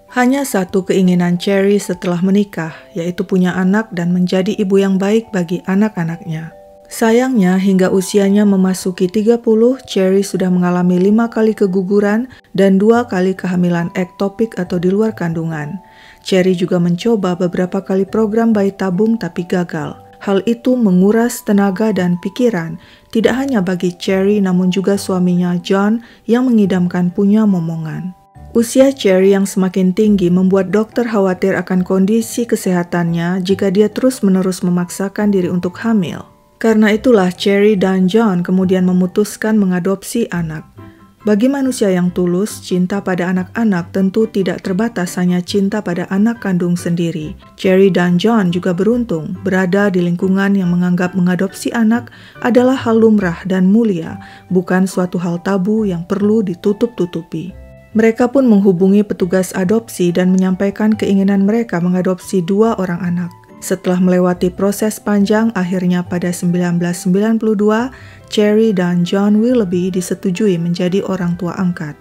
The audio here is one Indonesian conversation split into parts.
Hanya satu keinginan Cherry setelah menikah, yaitu punya anak dan menjadi ibu yang baik bagi anak-anaknya. Sayangnya, hingga usianya memasuki 30, Cherry sudah mengalami 5 kali keguguran dan 2 kali kehamilan ektopik atau di luar kandungan. Cherry juga mencoba beberapa kali program bayi tabung tapi gagal. Hal itu menguras tenaga dan pikiran, tidak hanya bagi Cherry namun juga suaminya John yang mengidamkan punya momongan. Usia Cherry yang semakin tinggi membuat dokter khawatir akan kondisi kesehatannya jika dia terus-menerus memaksakan diri untuk hamil. Karena itulah Cherry dan John kemudian memutuskan mengadopsi anak. Bagi manusia yang tulus, cinta pada anak-anak tentu tidak terbatas hanya cinta pada anak kandung sendiri. Cherry dan John juga beruntung berada di lingkungan yang menganggap mengadopsi anak adalah hal lumrah dan mulia, bukan suatu hal tabu yang perlu ditutup-tutupi. Mereka pun menghubungi petugas adopsi dan menyampaikan keinginan mereka mengadopsi 2 orang anak. Setelah melewati proses panjang, akhirnya pada 1992, Cherry dan John Willoughby disetujui menjadi orang tua angkat.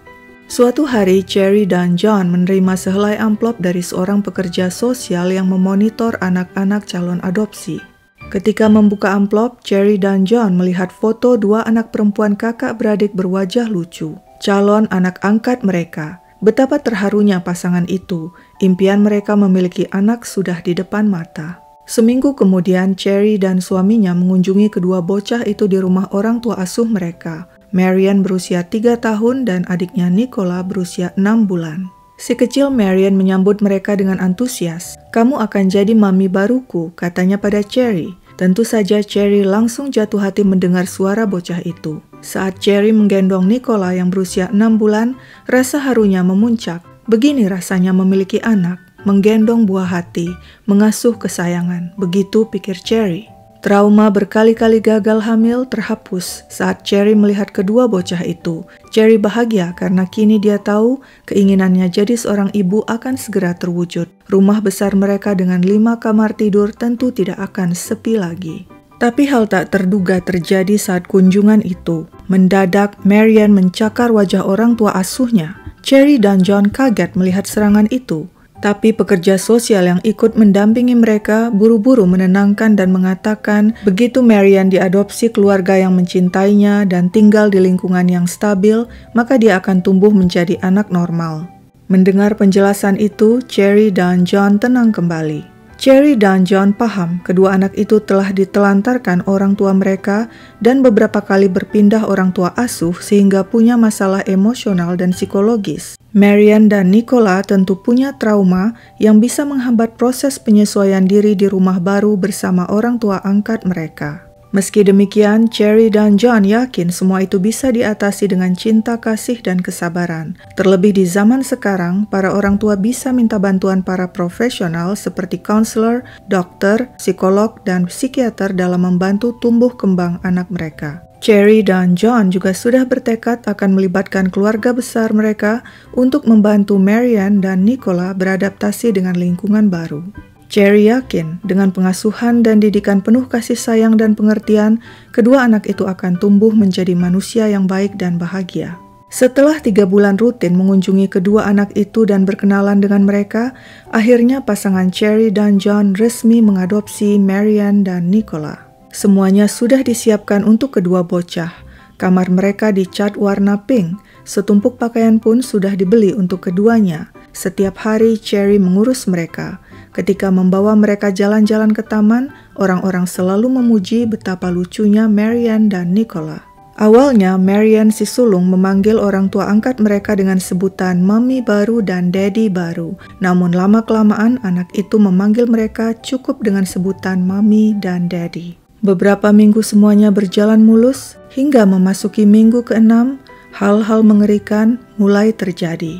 Suatu hari, Cherry dan John menerima sehelai amplop dari seorang pekerja sosial yang memonitor anak-anak calon adopsi. Ketika membuka amplop, Cherry dan John melihat foto 2 anak perempuan kakak beradik berwajah lucu, calon anak angkat mereka. Betapa terharunya pasangan itu, impian mereka memiliki anak sudah di depan mata. Seminggu kemudian, Cherry dan suaminya mengunjungi kedua bocah itu di rumah orang tua asuh mereka. Marian berusia 3 tahun dan adiknya Nicola berusia 6 bulan. Si kecil Marian menyambut mereka dengan antusias. "Kamu akan jadi mami baruku," katanya pada Cherry. Tentu saja Cherry langsung jatuh hati mendengar suara bocah itu. Saat Cherry menggendong Nicola yang berusia 6 bulan, rasa harunya memuncak. Begini rasanya memiliki anak, menggendong buah hati, mengasuh kesayangan. Begitu pikir Cherry. Trauma berkali-kali gagal hamil terhapus saat Cherry melihat kedua bocah itu. Cherry bahagia karena kini dia tahu keinginannya jadi seorang ibu akan segera terwujud. Rumah besar mereka dengan 5 kamar tidur tentu tidak akan sepi lagi. Tapi hal tak terduga terjadi saat kunjungan itu. Mendadak Marian mencakar wajah orang tua asuhnya. Cherry dan John kaget melihat serangan itu. Tapi pekerja sosial yang ikut mendampingi mereka buru-buru menenangkan dan mengatakan begitu Marian diadopsi keluarga yang mencintainya dan tinggal di lingkungan yang stabil, maka dia akan tumbuh menjadi anak normal. Mendengar penjelasan itu, Cherry dan John tenang kembali. Cherry dan John paham kedua anak itu telah ditelantarkan orang tua mereka dan beberapa kali berpindah orang tua asuh sehingga punya masalah emosional dan psikologis. Marian dan Nicola tentu punya trauma yang bisa menghambat proses penyesuaian diri di rumah baru bersama orang tua angkat mereka. Meski demikian, Cherry dan John yakin semua itu bisa diatasi dengan cinta, kasih, dan kesabaran. Terlebih di zaman sekarang, para orang tua bisa minta bantuan para profesional seperti konselor, dokter, psikolog, dan psikiater dalam membantu tumbuh kembang anak mereka. Cherry dan John juga sudah bertekad akan melibatkan keluarga besar mereka untuk membantu Marian dan Nicola beradaptasi dengan lingkungan baru. Cherry yakin dengan pengasuhan dan didikan penuh kasih sayang dan pengertian, kedua anak itu akan tumbuh menjadi manusia yang baik dan bahagia. Setelah 3 bulan rutin mengunjungi kedua anak itu dan berkenalan dengan mereka, akhirnya pasangan Cherry dan John resmi mengadopsi Marian dan Nicola. Semuanya sudah disiapkan untuk kedua bocah. Kamar mereka dicat warna pink, setumpuk pakaian pun sudah dibeli untuk keduanya. Setiap hari Cherry mengurus mereka. Ketika membawa mereka jalan-jalan ke taman, orang-orang selalu memuji betapa lucunya Marian dan Nicola. Awalnya, Marian si sulung memanggil orang tua angkat mereka dengan sebutan Mami baru dan Daddy baru. Namun lama-kelamaan anak itu memanggil mereka cukup dengan sebutan Mami dan Daddy. Beberapa minggu semuanya berjalan mulus, hingga memasuki minggu ke-6, hal-hal mengerikan mulai terjadi.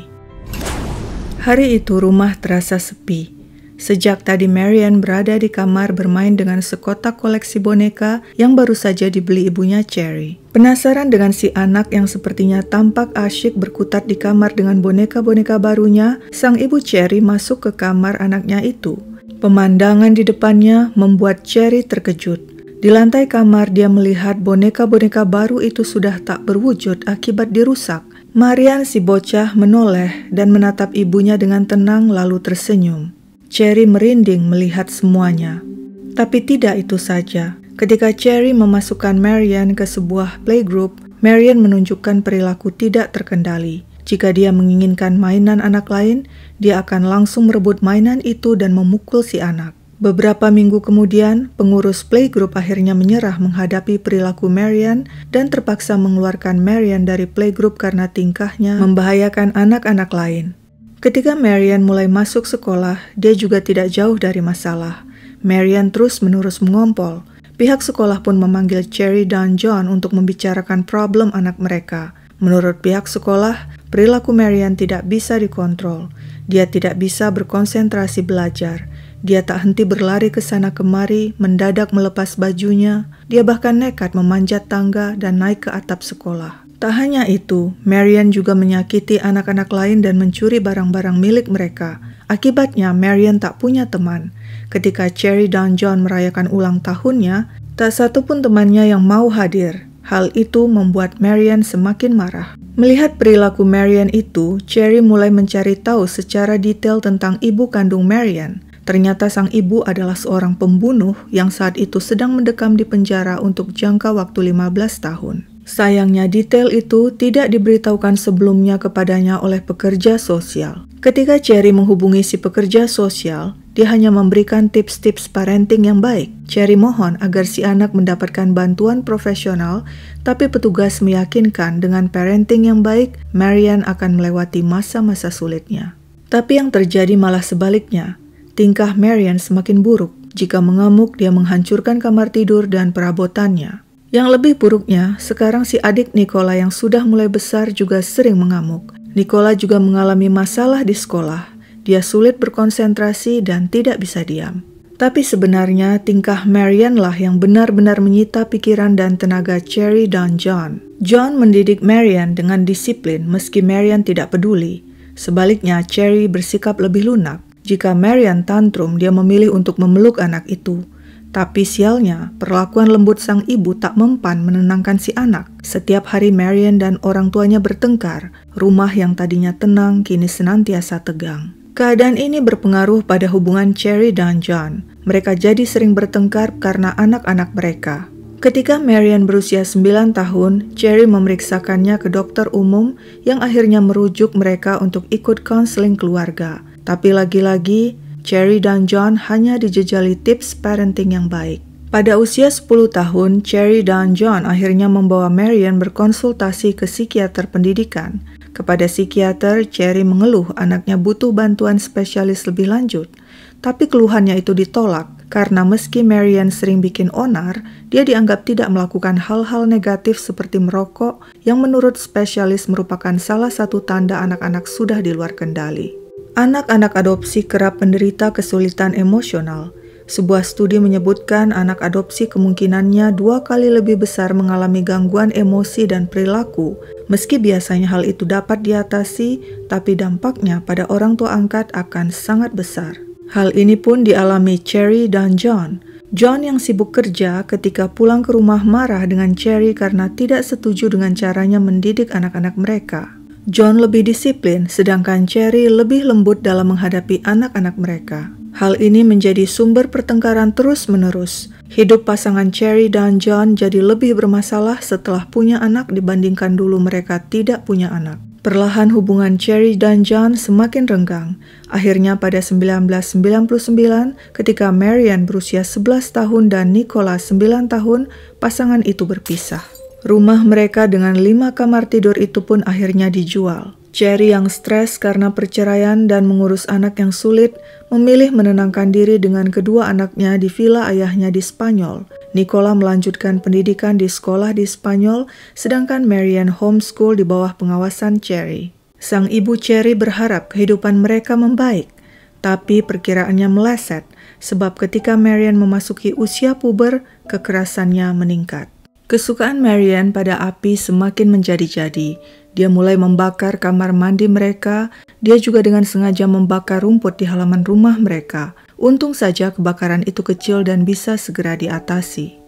Hari itu rumah terasa sepi. Sejak tadi Marian berada di kamar bermain dengan sekotak koleksi boneka yang baru saja dibeli ibunya Cherry. Penasaran dengan si anak yang sepertinya tampak asyik berkutat di kamar dengan boneka-boneka barunya, sang ibu Cherry masuk ke kamar anaknya itu. Pemandangan di depannya membuat Cherry terkejut. Di lantai kamar dia melihat boneka-boneka baru itu sudah tak berwujud akibat dirusak. Marian si bocah menoleh dan menatap ibunya dengan tenang lalu tersenyum. Cherry merinding melihat semuanya. Tapi tidak itu saja. Ketika Cherry memasukkan Marian ke sebuah playgroup, Marian menunjukkan perilaku tidak terkendali. Jika dia menginginkan mainan anak lain, dia akan langsung merebut mainan itu dan memukul si anak. Beberapa minggu kemudian, pengurus playgroup akhirnya menyerah menghadapi perilaku Marian dan terpaksa mengeluarkan Marian dari playgroup karena tingkahnya membahayakan anak-anak lain. Ketika Marian mulai masuk sekolah, dia juga tidak jauh dari masalah. Marian terus-menerus mengompol. Pihak sekolah pun memanggil Cherry dan John untuk membicarakan problem anak mereka. Menurut pihak sekolah, perilaku Marian tidak bisa dikontrol. Dia tidak bisa berkonsentrasi belajar. Dia tak henti berlari ke sana kemari, mendadak melepas bajunya. Dia bahkan nekat memanjat tangga dan naik ke atap sekolah. Tak hanya itu, Marian juga menyakiti anak-anak lain dan mencuri barang-barang milik mereka. Akibatnya, Marian tak punya teman. Ketika Cherry dan John merayakan ulang tahunnya, tak satu pun temannya yang mau hadir. Hal itu membuat Marian semakin marah. Melihat perilaku Marian itu, Cherry mulai mencari tahu secara detail tentang ibu kandung Marian. Ternyata sang ibu adalah seorang pembunuh yang saat itu sedang mendekam di penjara untuk jangka waktu 15 tahun. Sayangnya detail itu tidak diberitahukan sebelumnya kepadanya oleh pekerja sosial. Ketika Cherry menghubungi si pekerja sosial, dia hanya memberikan tips-tips parenting yang baik. Cherry mohon agar si anak mendapatkan bantuan profesional, tapi petugas meyakinkan dengan parenting yang baik, Marian akan melewati masa-masa sulitnya. Tapi yang terjadi malah sebaliknya. Tingkah Marian semakin buruk. Jika mengamuk, dia menghancurkan kamar tidur dan perabotannya. Yang lebih buruknya, sekarang si adik Nicola yang sudah mulai besar juga sering mengamuk. Nicola juga mengalami masalah di sekolah. Dia sulit berkonsentrasi dan tidak bisa diam. Tapi sebenarnya tingkah Marian lah yang benar-benar menyita pikiran dan tenaga Cherry dan John. John mendidik Marian dengan disiplin meski Marian tidak peduli. Sebaliknya, Cherry bersikap lebih lunak. Jika Marian tantrum, dia memilih untuk memeluk anak itu. Tapi sialnya, perlakuan lembut sang ibu tak mempan menenangkan si anak. Setiap hari Marian dan orang tuanya bertengkar. Rumah yang tadinya tenang kini senantiasa tegang. Keadaan ini berpengaruh pada hubungan Cherry dan John. Mereka jadi sering bertengkar karena anak-anak mereka. Ketika Marian berusia 9 tahun, Cherry memeriksakannya ke dokter umum yang akhirnya merujuk mereka untuk ikut konseling keluarga. Tapi lagi-lagi, Cherry dan John hanya dijejali tips parenting yang baik. Pada usia 10 tahun, Cherry dan John akhirnya membawa Marian berkonsultasi ke psikiater pendidikan. Kepada psikiater, Cherry mengeluh anaknya butuh bantuan spesialis lebih lanjut. Tapi keluhannya itu ditolak, karena meski Marian sering bikin onar, dia dianggap tidak melakukan hal-hal negatif seperti merokok, yang menurut spesialis merupakan salah satu tanda anak-anak sudah di luar kendali. Anak-anak adopsi kerap menderita kesulitan emosional. Sebuah studi menyebutkan anak adopsi kemungkinannya 2 kali lebih besar mengalami gangguan emosi dan perilaku. Meski biasanya hal itu dapat diatasi, tapi dampaknya pada orang tua angkat akan sangat besar. Hal ini pun dialami Cherry dan John. John yang sibuk kerja ketika pulang ke rumah marah dengan Cherry karena tidak setuju dengan caranya mendidik anak-anak mereka. John lebih disiplin, sedangkan Cherry lebih lembut dalam menghadapi anak-anak mereka. Hal ini menjadi sumber pertengkaran terus-menerus. Hidup pasangan Cherry dan John jadi lebih bermasalah setelah punya anak dibandingkan dulu mereka tidak punya anak. Perlahan hubungan Cherry dan John semakin renggang. Akhirnya pada 1999, ketika Marian berusia 11 tahun dan Nicola 9 tahun, pasangan itu berpisah. Rumah mereka dengan 5 kamar tidur itu pun akhirnya dijual. Cherry yang stres karena perceraian dan mengurus anak yang sulit, memilih menenangkan diri dengan kedua anaknya di villa ayahnya di Spanyol. Nicola melanjutkan pendidikan di sekolah di Spanyol, sedangkan Marian homeschool di bawah pengawasan Cherry. Sang ibu Cherry berharap kehidupan mereka membaik, tapi perkiraannya meleset, sebab ketika Marian memasuki usia puber, kekerasannya meningkat. Kesukaan Marian pada api semakin menjadi-jadi. Dia mulai membakar kamar mandi mereka. Dia juga dengan sengaja membakar rumput di halaman rumah mereka. Untung saja kebakaran itu kecil dan bisa segera diatasi.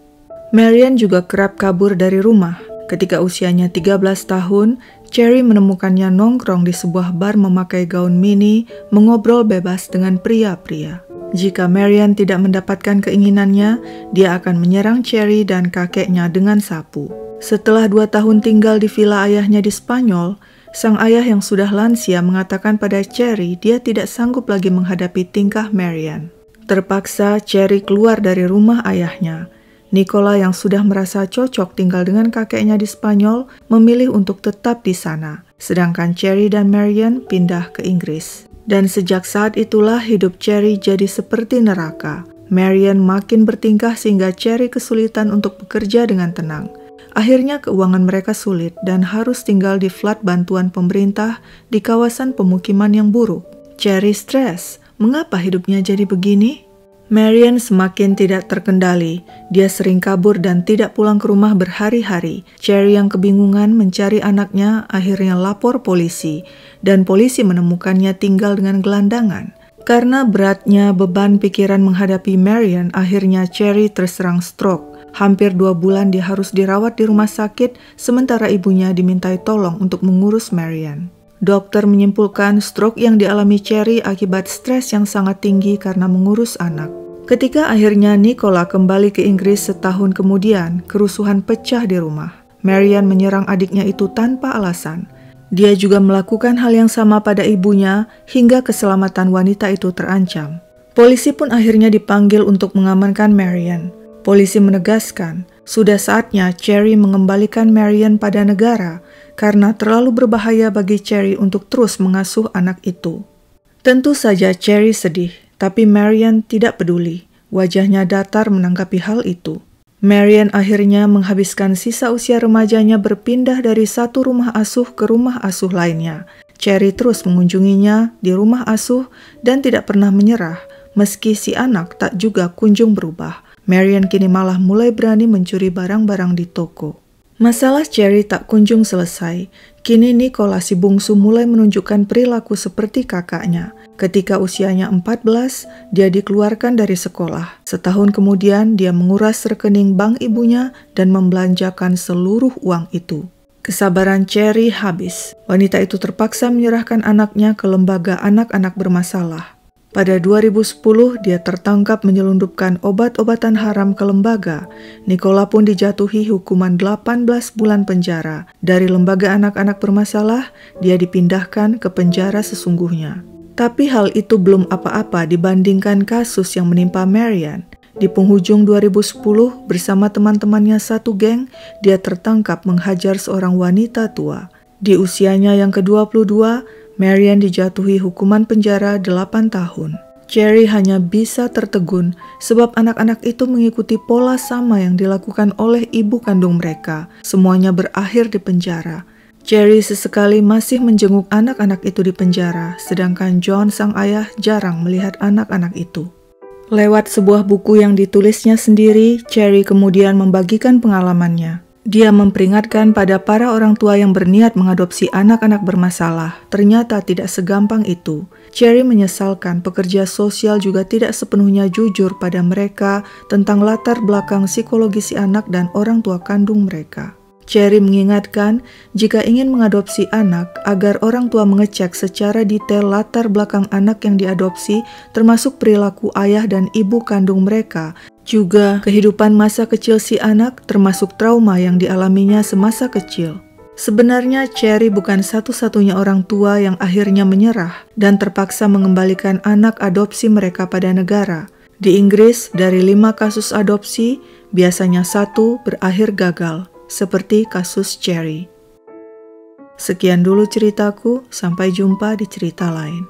Marian juga kerap kabur dari rumah. Ketika usianya 13 tahun, Cherry menemukannya nongkrong di sebuah bar memakai gaun mini, mengobrol bebas dengan pria-pria. Jika Marian tidak mendapatkan keinginannya, dia akan menyerang Cherry dan kakeknya dengan sapu. Setelah 2 tahun tinggal di villa ayahnya di Spanyol, sang ayah yang sudah lansia mengatakan pada Cherry dia tidak sanggup lagi menghadapi tingkah Marian. Terpaksa Cherry keluar dari rumah ayahnya. Nicola yang sudah merasa cocok tinggal dengan kakeknya di Spanyol memilih untuk tetap di sana, sedangkan Cherry dan Marian pindah ke Inggris. Dan sejak saat itulah hidup Cherry jadi seperti neraka. Marian makin bertingkah sehingga Cherry kesulitan untuk bekerja dengan tenang. Akhirnya keuangan mereka sulit dan harus tinggal di flat bantuan pemerintah di kawasan pemukiman yang buruk. Cherry stres. Mengapa hidupnya jadi begini? Marian semakin tidak terkendali. Dia sering kabur dan tidak pulang ke rumah berhari-hari. Cherry yang kebingungan mencari anaknya akhirnya lapor polisi, dan polisi menemukannya tinggal dengan gelandangan. Karena beratnya beban pikiran menghadapi Marian, akhirnya Cherry terserang stroke. Hampir 2 bulan dia harus dirawat di rumah sakit, sementara ibunya dimintai tolong untuk mengurus Marian. Dokter menyimpulkan stroke yang dialami Cherry akibat stres yang sangat tinggi karena mengurus anak. Ketika akhirnya Nicola kembali ke Inggris setahun kemudian, kerusuhan pecah di rumah. Marian menyerang adiknya itu tanpa alasan. Dia juga melakukan hal yang sama pada ibunya hingga keselamatan wanita itu terancam. Polisi pun akhirnya dipanggil untuk mengamankan Marian. Polisi menegaskan, sudah saatnya Cherry mengembalikan Marian pada negara karena terlalu berbahaya bagi Cherry untuk terus mengasuh anak itu. Tentu saja Cherry sedih. Tapi Marian tidak peduli. Wajahnya datar menanggapi hal itu. Marian akhirnya menghabiskan sisa usia remajanya berpindah dari satu rumah asuh ke rumah asuh lainnya. Cherry terus mengunjunginya di rumah asuh dan tidak pernah menyerah, meski si anak tak juga kunjung berubah. Marian kini malah mulai berani mencuri barang-barang di toko. Masalah Cherry tak kunjung selesai. Kini Nicola si bungsu mulai menunjukkan perilaku seperti kakaknya. Ketika usianya 14, dia dikeluarkan dari sekolah. Setahun kemudian, dia menguras rekening bank ibunya dan membelanjakan seluruh uang itu. Kesabaran Cherry habis. Wanita itu terpaksa menyerahkan anaknya ke lembaga anak-anak bermasalah. Pada 2010, dia tertangkap menyelundupkan obat-obatan haram ke lembaga. Nicola pun dijatuhi hukuman 18 bulan penjara. Dari lembaga anak-anak bermasalah, dia dipindahkan ke penjara sesungguhnya. Tapi hal itu belum apa-apa dibandingkan kasus yang menimpa Marian. Di penghujung 2010, bersama teman-temannya satu geng, dia tertangkap menghajar seorang wanita tua. Di usianya yang ke-22, Marian dijatuhi hukuman penjara 8 tahun. Cherry hanya bisa tertegun sebab anak-anak itu mengikuti pola sama yang dilakukan oleh ibu kandung mereka. Semuanya berakhir di penjara. Cherry sesekali masih menjenguk anak-anak itu di penjara, sedangkan John sang ayah jarang melihat anak-anak itu. Lewat sebuah buku yang ditulisnya sendiri, Cherry kemudian membagikan pengalamannya. Dia memperingatkan pada para orang tua yang berniat mengadopsi anak-anak bermasalah. Ternyata tidak segampang itu. Cherry menyesalkan pekerja sosial juga tidak sepenuhnya jujur pada mereka tentang latar belakang psikologi si anak dan orang tua kandung mereka. Cherry mengingatkan jika ingin mengadopsi anak agar orang tua mengecek secara detail latar belakang anak yang diadopsi, termasuk perilaku ayah dan ibu kandung mereka, juga kehidupan masa kecil si anak termasuk trauma yang dialaminya semasa kecil. Sebenarnya Cherry bukan satu-satunya orang tua yang akhirnya menyerah dan terpaksa mengembalikan anak adopsi mereka pada negara. Di Inggris, dari 5 kasus adopsi, biasanya 1 berakhir gagal, seperti kasus Cherry. Sekian dulu ceritaku, sampai jumpa di cerita lain.